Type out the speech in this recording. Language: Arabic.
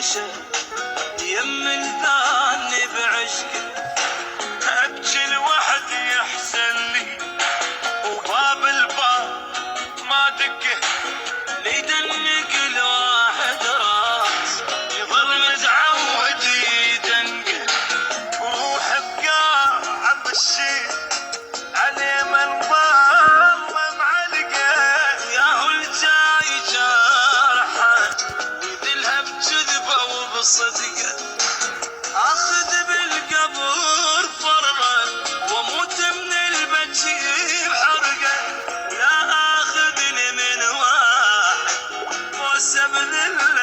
عيشه يم الثاني بعشقه، ابكي لوحدي يحسن لي وباب الباب ما دقه، ليدنك الواحد راس يظل متعود يدنقه، وروح بقاع عم بالشي عليه من ضل معلقه، ياهو الجاي جارحه ويذلها بكذبه وبصدقه، اخذ بالقبر فرغه واموت من البكي بحرقه، يا اخذني من واحد وسب ذله